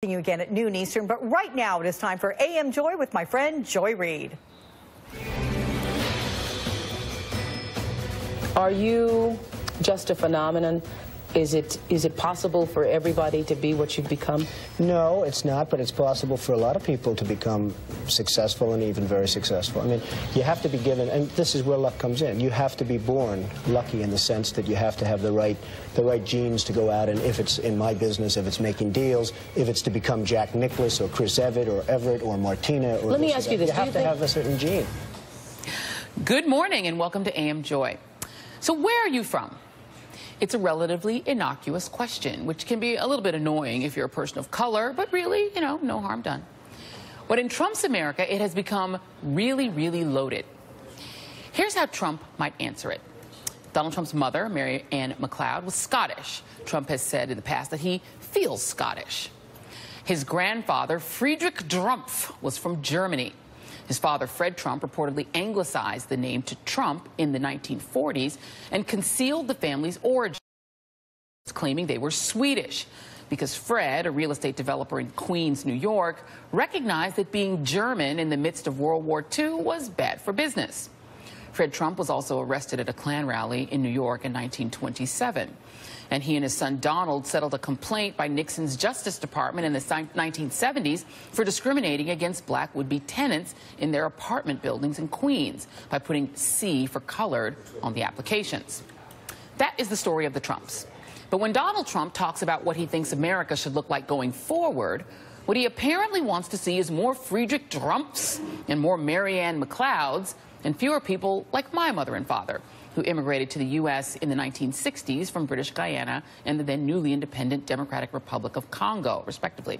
You again at noon Eastern, but right now it is time for AM Joy with my friend Joy Reid. Are you just a phenomenon? Is it possible for everybody to be what you've become? No, it's not, but it's possible for a lot of people to become successful and even very successful. I mean, you have to be given, and this is where luck comes in. You have to be born lucky in the sense that you have to have the right genes to go out, and if it's in my business, if it's making deals, if it's to become Jack Nicklaus or Chris Everett or Martina or Let me ask you this. You have to have a certain gene. Good morning and welcome to AM Joy. So where are you from? It's a relatively innocuous question, which can be a little bit annoying if you're a person of color, but really, no harm done. But in Trump's America, it has become really, really loaded. Here's how Trump might answer it. Donald Trump's mother, Mary Ann McLeod, was Scottish. Trump has said in the past that he feels Scottish. His grandfather, Friedrich Drumpf, was from Germany. His father, Fred Trump, reportedly anglicized the name to Trump in the 1940s and concealed the family's origins, claiming they were Swedish, because Fred, a real estate developer in Queens, New York, recognized that being German in the midst of World War II was bad for business. Fred Trump was also arrested at a Klan rally in New York in 1927. And he and his son Donald settled a complaint by Nixon's Justice Department in the 1970s for discriminating against black would-be tenants in their apartment buildings in Queens by putting C for colored on the applications. That is the story of the Trumps. But when Donald Trump talks about what he thinks America should look like going forward, what he apparently wants to see is more Friedrich Drumps and more Mary Ann McLeods and fewer people like my mother and father, who immigrated to the U.S. in the 1960s from British Guyana and the then newly independent Democratic Republic of Congo, respectively.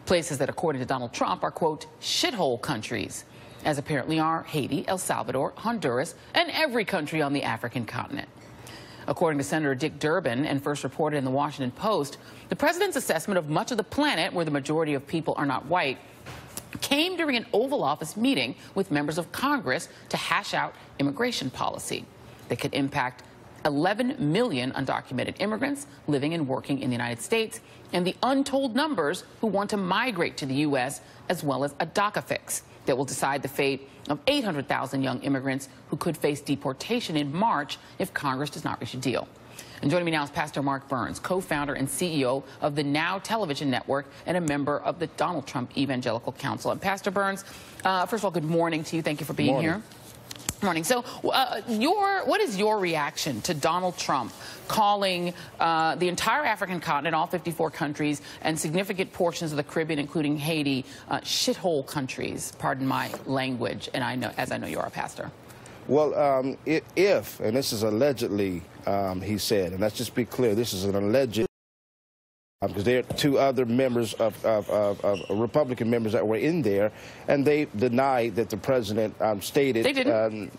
Places that, according to Donald Trump, are, quote, shithole countries, as apparently are Haiti, El Salvador, Honduras, and every country on the African continent. According to Senator Dick Durbin, and first reported in the Washington Post, the president's assessment of much of the planet where the majority of people are not white came during an Oval Office meeting with members of Congress to hash out immigration policy that could impact 11 million undocumented immigrants living and working in the United States and the untold numbers who want to migrate to the U.S., as well as a DACA fix that will decide the fate of 800,000 young immigrants who could face deportation in March if Congress does not reach a deal. And joining me now is Pastor Mark Burns, co-founder and CEO of the Now Television Network and a member of the Donald Trump Evangelical Council. And Pastor Burns, first of all, good morning to you. Thank you for being here. Morning. So what is your reaction to Donald Trump calling the entire African continent, all 54 countries, and significant portions of the Caribbean, including Haiti, shithole countries? Pardon my language, and as I know you are a pastor. Well, if, and this is allegedly, he said, and let's just be clear, this is an alleged, because there are two other members of Republican members that were in there, and they denied that the president stated. They didn't.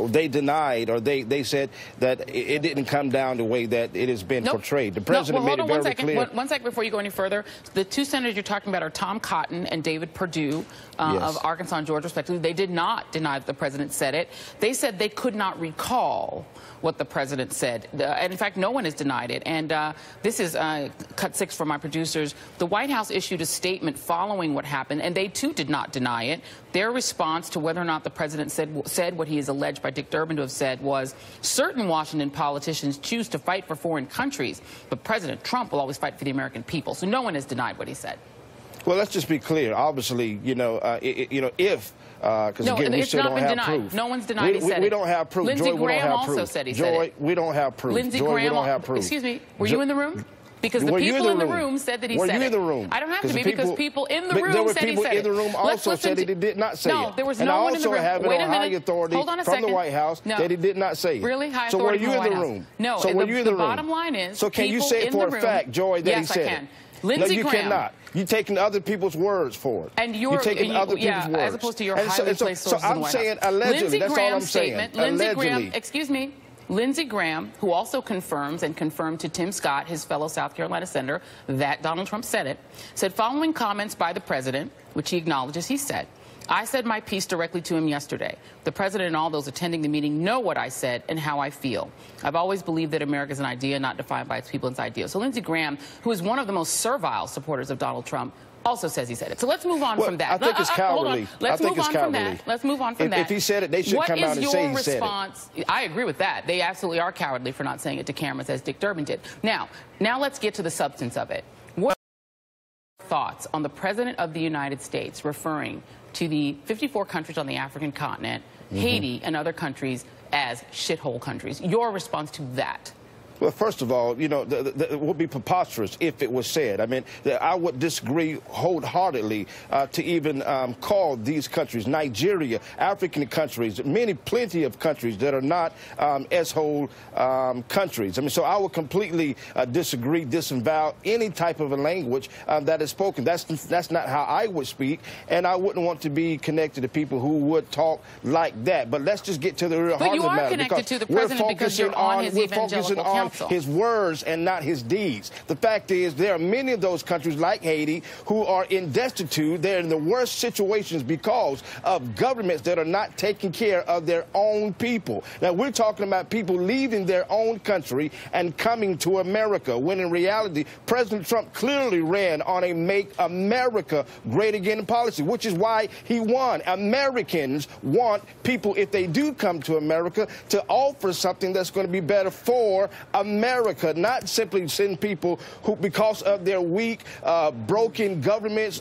They denied, or they said that it didn't come down the way that it has been portrayed. The president made it very clear. One second before you go any further. The two senators you're talking about are Tom Cotton and David Perdue of Arkansas and Georgia, respectively. They did not deny that the president said it. They said they could not recall what the president said. And in fact, no one has denied it. And this is cut 6 from my producers. The White House issued a statement following what happened, and they too did not deny it. Their response to whether or not the president said what he is alleged by Dick Durbin to have said was, certain Washington politicians choose to fight for foreign countries, but President Trump will always fight for the American people. So no one has denied what he said. Well, let's just be clear. Obviously, if because again, we still don't have proof. No one's denied he said it. We don't have proof. Lindsey Graham also said he said it. Joy, we don't have proof. Lindsey Graham, we don't have proof. Excuse me, were you in the room? Because the people in the room said that he said it. Were you in the room? I don't have to be, because people in the room said he said it. There were people in the room also said that he did not say it. No, there was no one in the room. And I also have it on high authority from the White House that he did not say it. Really? High authority? So were you in the room? No. So were you in the room? The bottom line is, so can you say for a fact, Joy, that he said it? Yes, I can. Lindsey Graham. No, you cannot. You're taking other people's words for it. And you're taking other people's words. As opposed to your highly placed sources in the White House. So I'm saying allegedly. That's all I'm saying. Lindsey Graham, excuse me. Lindsey Graham, who also confirms and confirmed to Tim Scott, his fellow South Carolina senator, that Donald Trump said it, said following comments by the president, which he acknowledges he said, I said my piece directly to him yesterday. The president and all those attending the meeting know what I said and how I feel. I've always believed that America is an idea not defined by its people and its ideas. So Lindsey Graham, who is one of the most servile supporters of Donald Trump, also says he said it. So let's move on from that. I think it's cowardly. Let's move on from that. Let's move on from that. If he said it, they should come out and say he said it. What is your response? I agree with that. They absolutely are cowardly for not saying it to cameras, as Dick Durbin did. Now let's get to the substance of it. What are your thoughts on the President of the United States referring to the 54 countries on the African continent, Haiti, and other countries as shithole countries? Your response to that? Well, first of all, you know, it would be preposterous if it was said. I mean, I would disagree wholeheartedly to even call these countries, Nigeria, African countries, plenty of countries that are not S-hole countries. I mean, so I would completely disagree, disavow any type of a language that is spoken. That's not how I would speak, and I wouldn't want to be connected to people who would talk like that. But let's just get to the real heart of the matter. But you are connected to the president because you're on his evangelical council. His words and not his deeds. The fact is, there are many of those countries like Haiti who are in destitute. They're in the worst situations because of governments that are not taking care of their own people. Now, we're talking about people leaving their own country and coming to America, when in reality, President Trump clearly ran on a Make America Great Again policy, which is why he won. Americans want people, if they do come to America, to offer something that's going to be better for America, not simply send people who, because of their weak, broken governments,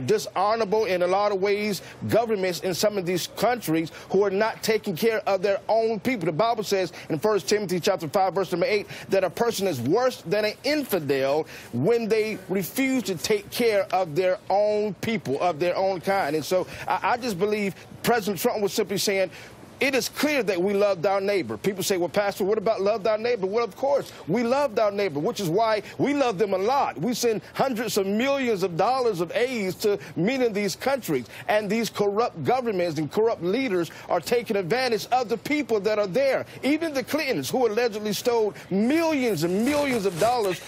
dishonorable in a lot of ways, governments in some of these countries who are not taking care of their own people. The Bible says in 1 Timothy chapter 5, verse number 8, that a person is worse than an infidel when they refuse to take care of their own people, of their own kind. And so I just believe President Trump was simply saying, it is clear that we loved our neighbor. People say, well, Pastor, what about loved our neighbor? Well, of course, we loved our neighbor, which is why we love them a lot. We send hundreds of millions of dollars of aid to many of these countries. And these corrupt governments and corrupt leaders are taking advantage of the people that are there. Even the Clintons, who allegedly stole millions and millions of dollars